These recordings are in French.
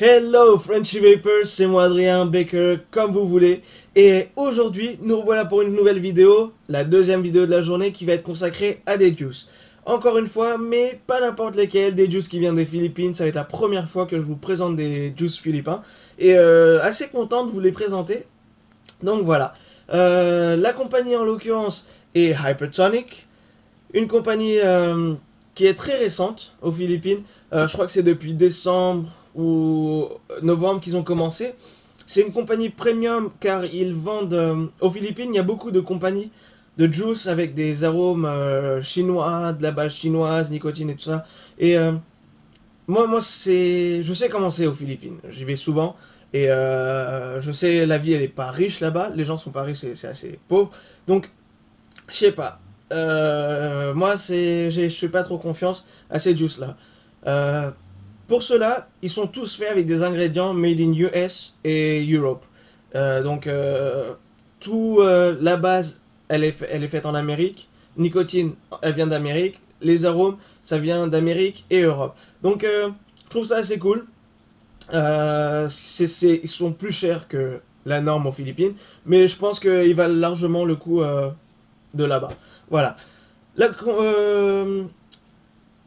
Hello Frenchy Vapors, c'est moi Adrien Baker, comme vous voulez. Et aujourd'hui, nous revoilà pour une nouvelle vidéo, la deuxième vidéo de la journée qui va être consacrée à des juices. Encore une fois, mais pas n'importe lesquels, des juices qui viennent des Philippines. Ça va être la première fois que je vous présente des juices philippins. Et assez content de vous les présenter. Donc voilà. La compagnie en l'occurrence est Hypertonic, une compagnie qui est très récente aux Philippines. Je crois que c'est depuis décembre ou novembre qu'ils ont commencé. C'est une compagnie premium car ils vendent aux Philippines. Il y a beaucoup de compagnies de juice avec des arômes chinois, de la base chinoise, nicotine et tout ça. Et je sais comment c'est aux Philippines. J'y vais souvent et je sais la vie elle est pas riche là-bas. Les gens sont pas riches, c'est assez pauvre. Donc je sais pas. Moi, je fais pas trop confiance à ces juices là. Euh, pour cela, ils sont tous faits avec des ingrédients made in US et Europe. Donc, la base, elle est faite en Amérique. Nicotine, elle vient d'Amérique. Les arômes, ça vient d'Amérique et Europe. Donc, je trouve ça assez cool. Ils sont plus chers que la norme aux Philippines, mais je pense qu'ils valent largement le coup de là-bas. Voilà. Là,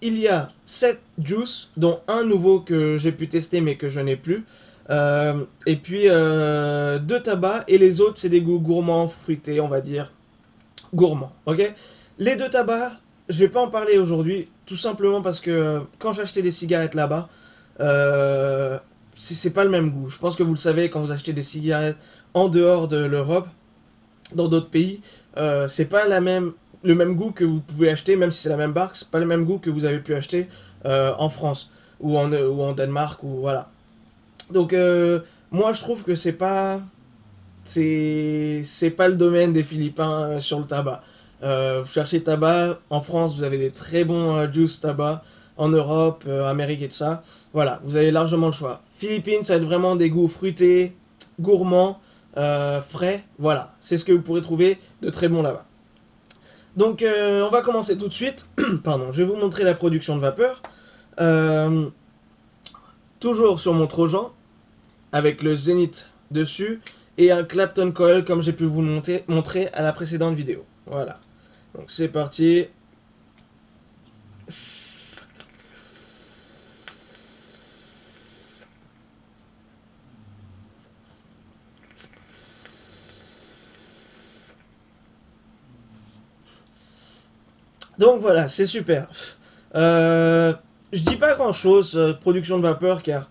il y a 7 juices, dont un nouveau que j'ai pu tester mais que je n'ai plus. Et puis 2 tabacs, et les autres c'est des goûts gourmands, fruités, on va dire. Gourmands, ok. Les 2 tabacs, je vais pas en parler aujourd'hui, tout simplement parce que quand j'achetais des cigarettes là-bas, euh, c'est pas le même goût. Je pense que vous le savez, quand vous achetez des cigarettes en dehors de l'Europe, dans d'autres pays, c'est pas le même goût que vous pouvez acheter, même si c'est la même marque, c'est pas le même goût que vous avez pu acheter en France ou en Danemark ou voilà. Donc moi je trouve que c'est pas le domaine des Philippins sur le tabac. Vous cherchez tabac en France, vous avez des très bons juice tabac en Europe, Amérique et tout ça. Voilà, vous avez largement le choix. Philippines, ça va être vraiment des goûts fruités, gourmands, frais. Voilà, c'est ce que vous pourrez trouver de très bon là-bas. Donc on va commencer tout de suite. Pardon, je vais vous montrer la production de vapeur. Euh, Toujours sur mon Trojan, avec le Zenith dessus, et un Clapton Coil comme j'ai pu vous montrer à la précédente vidéo. Voilà. Donc c'est parti. Donc voilà, c'est super. Euh, je dis pas grand chose, production de vapeur, car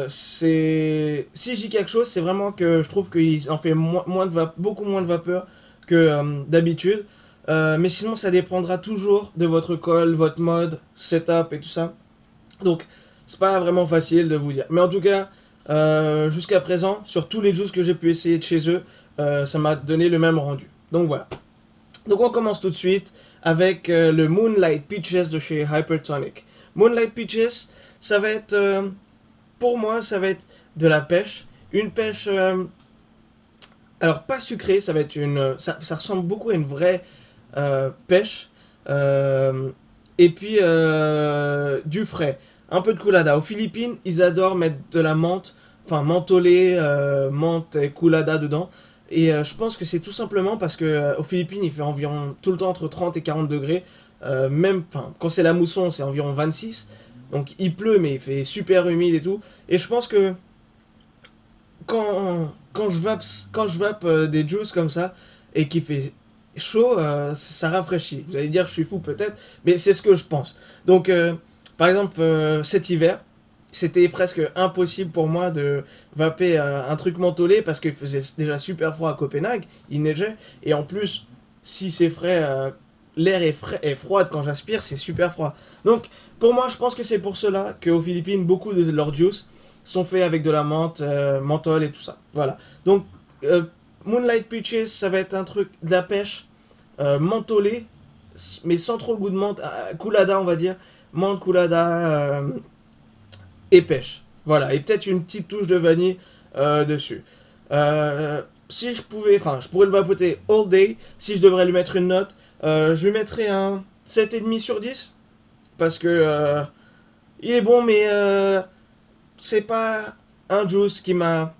si je dis quelque chose, c'est vraiment que je trouve qu'il en fait beaucoup moins de vapeur que d'habitude. Mais sinon, ça dépendra toujours de votre colle, votre mode, setup et tout ça. Donc, c'est pas vraiment facile de vous dire. Mais en tout cas, jusqu'à présent, sur tous les juices que j'ai pu essayer de chez eux, ça m'a donné le même rendu. Donc voilà. Donc on commence tout de suite avec le Moonlight Peaches de chez Hypertonic. Moonlight Peaches, ça va être, pour moi, ça va être de la pêche. Une pêche, alors pas sucrée, ça va être ça ressemble beaucoup à une vraie pêche. Euh, et puis du frais. Un peu de coulada. Aux Philippines, ils adorent mettre de la menthe, enfin mentholée, menthe et coulada dedans. Et je pense que c'est tout simplement parce que aux Philippines, il fait environ tout le temps entre 30 et 40 degrés. Même, enfin, quand c'est la mousson, c'est environ 26. Donc il pleut, mais il fait super humide et tout. Et je pense que quand je vape des juices comme ça et qu'il fait chaud, ça rafraîchit. Vous allez dire que je suis fou peut-être, mais c'est ce que je pense. Donc, par exemple, cet hiver, c'était presque impossible pour moi de vaper un truc mentholé parce qu'il faisait déjà super froid à Copenhague, il neigeait, et en plus, si c'est frais, l'air est frais et froid quand j'aspire, c'est super froid. Donc, pour moi, je pense que c'est pour cela qu'aux Philippines, beaucoup de leurs juice sont faits avec de la menthe, menthol et tout ça. Voilà. Donc, euh, Moonlight Peaches, ça va être un truc de la pêche mentholé, mais sans trop le goût de menthe. Coulada, on va dire. Menthe, coulada et pêche. Voilà. Et peut-être une petite touche de vanille dessus. Si je pouvais, enfin, je pourrais le vapoter all day. Si je devrais lui mettre une note, je lui mettrais un 7,5 sur 10. Parce que il est bon, mais c'est pas un juice qui m'a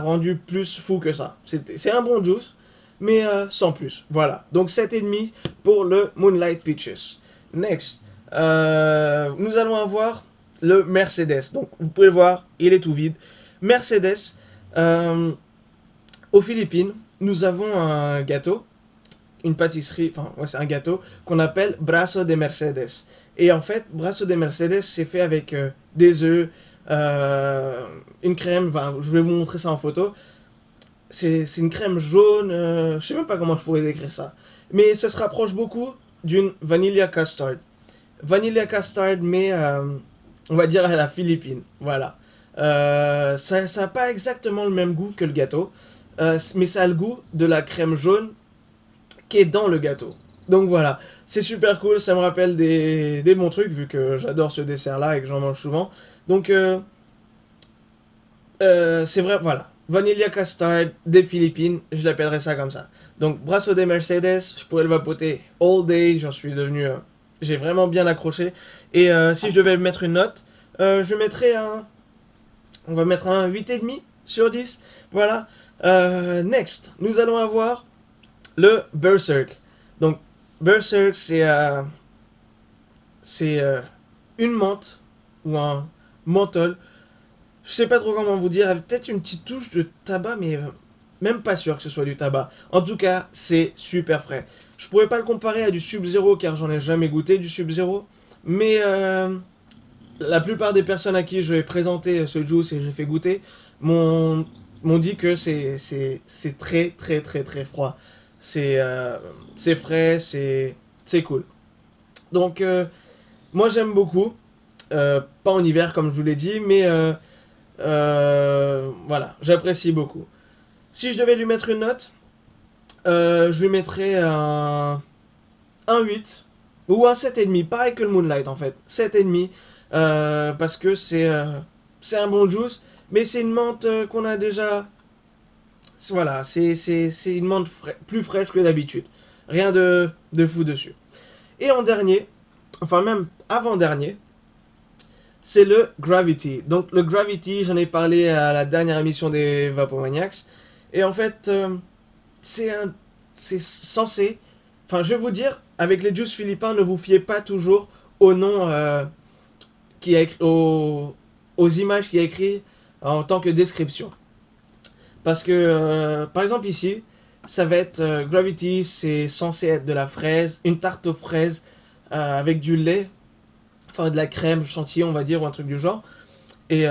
rendu plus fou que ça. C'est un bon juice, mais sans plus. Voilà. Donc 7,5 pour le Moonlight Peaches. Next, nous allons avoir le Mercedes. Donc vous pouvez le voir, il est tout vide. Mercedes, euh, aux Philippines, nous avons un gâteau, une pâtisserie, enfin ouais, c'est un gâteau qu'on appelle Brazo de Mercedes. Et en fait, Brazo de Mercedes, c'est fait avec des œufs, une crème, enfin, je vais vous montrer ça en photo. C'est une crème jaune, je sais même pas comment je pourrais décrire ça. Mais ça se rapproche beaucoup d'une vanilla custard. Vanilla custard, mais on va dire à la Philippine. Voilà. Ça n'a pas exactement le même goût que le gâteau, mais ça a le goût de la crème jaune qui est dans le gâteau. Donc voilà, c'est super cool, ça me rappelle des bons trucs vu que j'adore ce dessert-là et que j'en mange souvent. Donc c'est vrai, voilà. Vanilla custard des Philippines, je l'appellerais ça comme ça. Donc Brasso de Mercedes, je pourrais le vapoter all day, j'en suis devenu... j'ai vraiment bien accroché. Et si je devais mettre une note, je mettrais un... On va mettre un 8,5 sur 10. Voilà. Next, nous allons avoir le Berserk. Donc Berserk, c'est une menthe ou un menthol. Je sais pas trop comment vous dire, avec peut-être une petite touche de tabac, mais même pas sûr que ce soit du tabac. En tout cas, c'est super frais. Je pourrais pas le comparer à du Sub-Zero car j'en ai jamais goûté du Sub-Zero, mais la plupart des personnes à qui je vais présenter ce juice et j'ai fait goûter m'ont dit que c'est très très très très froid. C'est frais, c'est cool. Donc moi j'aime beaucoup. Pas en hiver comme je vous l'ai dit, mais voilà, j'apprécie beaucoup. Si je devais lui mettre une note, je lui mettrais un 8 ou un 7,5, pareil que le Moonlight en fait. 7,5 parce que c'est un bon juice, mais c'est une menthe qu'on a déjà. Voilà, c'est une menthe plus fraîche que d'habitude. Rien de fou dessus. Et en dernier, enfin même avant-dernier, c'est le Gravity. Donc le Gravity, j'en ai parlé à la dernière émission des Vapomaniacs. Et en fait, c'est censé... Enfin, je vais vous dire, avec les juices philippins, ne vous fiez pas toujours au nom qui a écrit, aux images qui a écrit en tant que description. Parce que, par exemple ici, ça va être Gravity, c'est censé être de la fraise, une tarte aux fraises avec du lait, enfin de la crème chantilly on va dire, ou un truc du genre. Et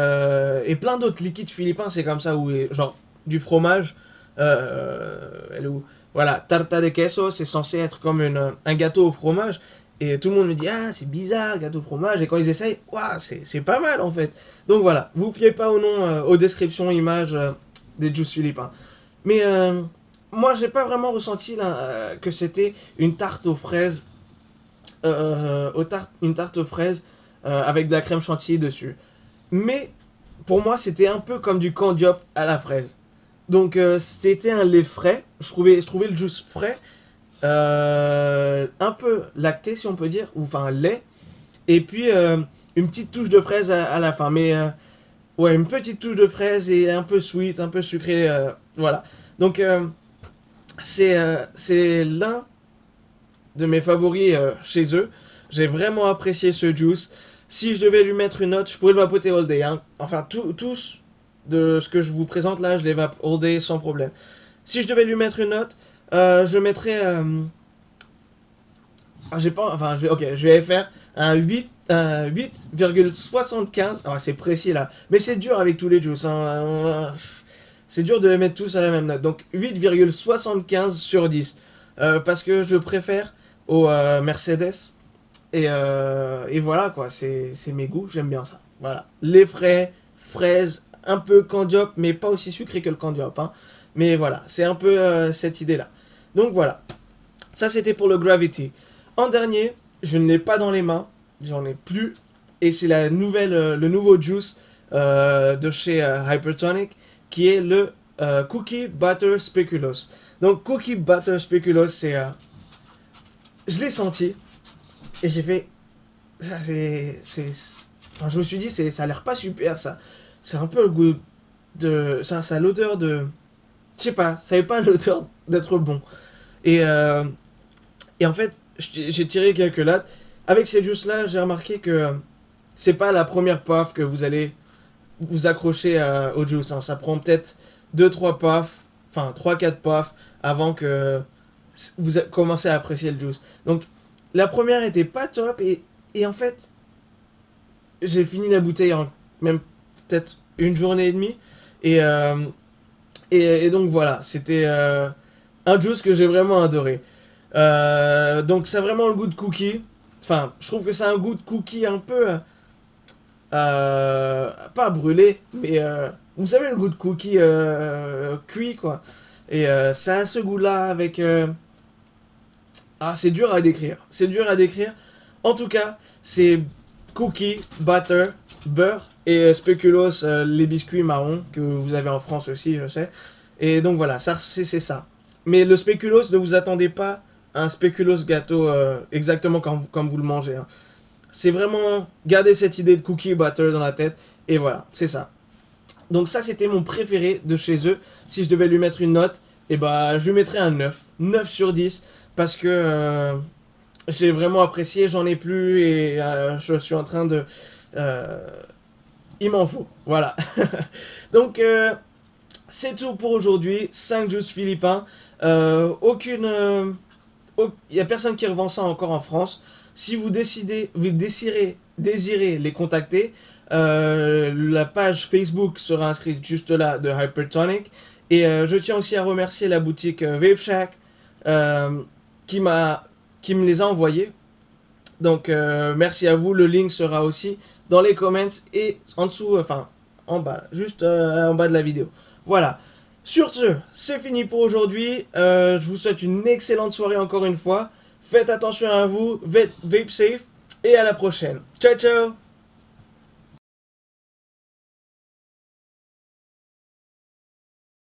plein d'autres liquides philippins, c'est comme ça, où genre du fromage, voilà, tarta de queso, c'est censé être comme un gâteau au fromage. Et tout le monde me dit, ah, c'est bizarre, gâteau au fromage. Et quand ils essayent, waouh, c'est pas mal en fait. Donc voilà, vous fiez pas au nom, aux descriptions, images des juice philippins. Mais moi, j'ai pas vraiment ressenti là, que c'était une tarte aux fraises, une tarte aux fraises avec de la crème chantilly dessus. Mais pour moi, c'était un peu comme du candiop à la fraise. Donc c'était un lait frais. Je trouvais le juice frais, un peu lacté si on peut dire, ou enfin lait. Et puis une petite touche de fraise à la fin. Mais ouais, une petite touche de fraise et un peu sweet, un peu sucré. Voilà. Donc c'est l'un de mes favoris chez eux. J'ai vraiment apprécié ce juice. Si je devais lui mettre une note, je pourrais le vapoter all day. Hein. Enfin, tous de ce que je vous présente là, je les vape all day sans problème. Si je devais lui mettre une note, je mettrais. J'ai pas. Enfin, ok, je vais faire un 8, un 8,75. Alors, c'est précis là. Mais c'est dur avec tous les juices. Hein. C'est dur de les mettre tous à la même note. Donc 8,75 sur 10. Parce que je préfère au Mercedes. Et voilà quoi, c'est mes goûts, j'aime bien ça. Voilà. Les frais, fraises, un peu candiop, mais pas aussi sucré que le candiop. Hein. Mais voilà, c'est un peu cette idée-là. Donc voilà, ça c'était pour le Gravity. En dernier, je ne l'ai pas dans les mains, j'en ai plus. Et c'est le nouveau juice de chez Hypertonic, qui est le Cookie Butter Speculoos. Donc Cookie Butter Speculoos, je l'ai senti, et j'ai fait. Ça, Enfin, je me suis dit, ça a l'air pas super ça. C'est un peu le goût de. Ça a l'odeur de. Je sais pas, ça avait pas l'odeur d'être bon. Et, euh, et en fait, j'ai tiré quelques lattes. Avec ces juices-là, j'ai remarqué que c'est pas la première puff que vous allez vous accrocher au juice, hein. Ça prend peut-être deux trois puffs, enfin trois quatre puffs avant que vous commencez à apprécier le juice. Donc la première était pas top et en fait, j'ai fini la bouteille en même peut-être une journée et demie. Et, euh, et donc voilà, c'était un juice que j'ai vraiment adoré. Donc ça a vraiment le goût de cookie. Enfin, je trouve que ça a un goût de cookie un peu pas brûlé, mais vous savez le goût de cookie cuit quoi. Et ça a ce goût-là avec ah, c'est dur à décrire. C'est dur à décrire. En tout cas, c'est cookie, butter, beurre et spéculoos, les biscuits marrons que vous avez en France aussi, je sais. Et donc voilà, ça c'est ça. Mais le spéculoos, ne vous attendez pas à un spéculoos gâteau exactement comme vous le mangez, hein. C'est vraiment garder cette idée de cookie butter dans la tête. Et voilà, c'est ça. Donc ça, c'était mon préféré de chez eux. Si je devais lui mettre une note, et bah, je lui mettrais un 9. 9 sur 10. Parce que j'ai vraiment apprécié, j'en ai plus et je suis en train de... euh, il m'en faut. Voilà. Donc, c'est tout pour aujourd'hui. 5 juices philippins. Il n'y a personne qui revend ça encore en France. Si vous décidez, désirez les contacter, la page Facebook sera inscrite juste là de Hypertonic. Et je tiens aussi à remercier la boutique Vape Shack euh, qui qui me les a envoyés. Donc merci à vous. Le link sera aussi dans les comments et en dessous, enfin en bas, juste en bas de la vidéo. Voilà. Sur ce, c'est fini pour aujourd'hui. Je vous souhaite une excellente soirée encore une fois. Faites attention à vous, vape safe et à la prochaine. Ciao ciao.